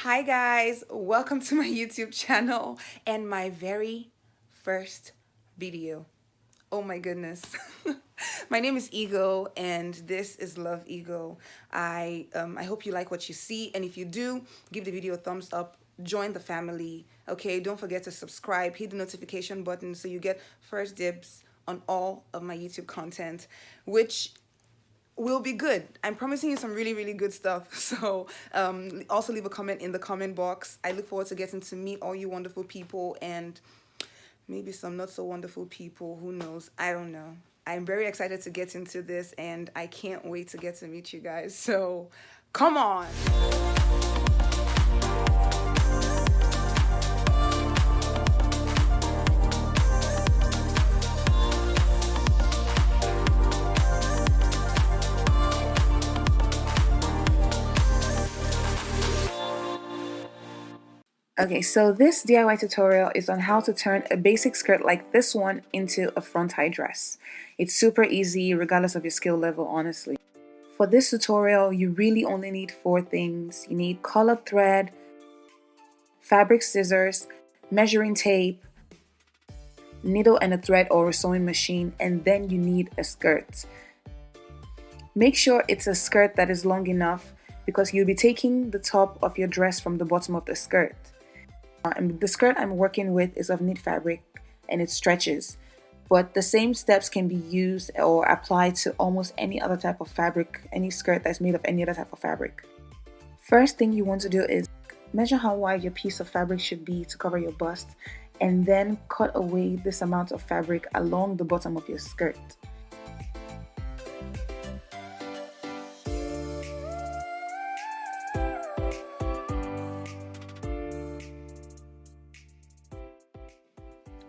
Hi guys, welcome to my YouTube channel and my very first video. Oh my goodness. My name is Igho and this is Love Igho. I hope you like what you see, and if you do, give the video a thumbs up, join the family. Okay, don't forget to subscribe, hit the notification button so you get first dibs on all of my YouTube content, which will be good. I'm promising you some really good stuff. So also leave a comment in the comment box. I look forward to getting to meet all you wonderful people and maybe some not so wonderful people. Who knows? I don't know. I'm very excited to get into this and I can't wait to get to meet you guys. So come on. Okay, so this DIY tutorial is on how to turn a basic skirt like this one into a front high dress. It's super easy regardless of your skill level, honestly. For this tutorial, you really only need 4 things. You need colored thread, fabric scissors, measuring tape, needle and a thread or a sewing machine, and then you need a skirt. Make sure it's a skirt that is long enough because you'll be taking the top of your dress from the bottom of the skirt. And the skirt I'm working with is of knit fabric and it stretches, but the same steps can be used or applied to almost any other type of fabric, any skirt that's made of any other type of fabric. First thing you want to do is measure how wide your piece of fabric should be to cover your bust, and then cut away this amount of fabric along the bottom of your skirt.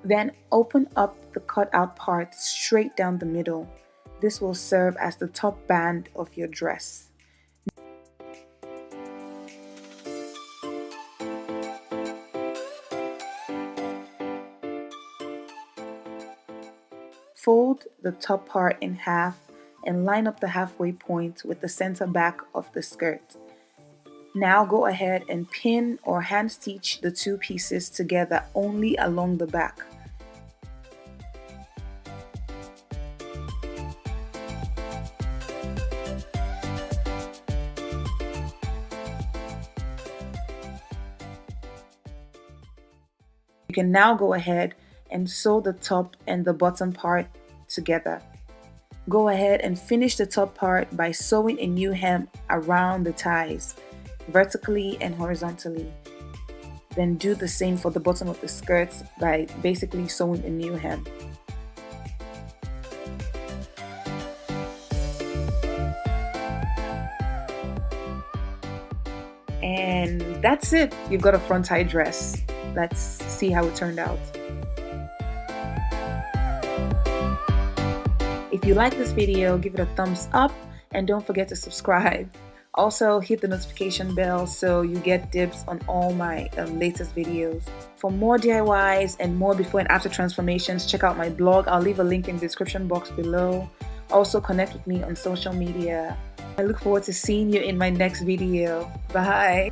Then open up the cut out part straight down the middle. This will serve as the top band of your dress. Fold the top part in half and line up the halfway point with the center back of the skirt. Now go ahead and pin or hand stitch the 2 pieces together only along the back. You can now go ahead and sew the top and the bottom part together. Go ahead and finish the top part by sewing a new hem around the ties, vertically and horizontally. Then do the same for the bottom of the skirts by basically sewing a new hem. And that's it. You've got a front high dress. Let's see how it turned out. If you like this video, give it a thumbs up and don't forget to subscribe. Also, hit the notification bell so you get dibs on all my latest videos. For more DIYs and more before and after transformations, check out my blog. I'll leave a link in the description box below. Also, connect with me on social media. I look forward to seeing you in my next video. Bye!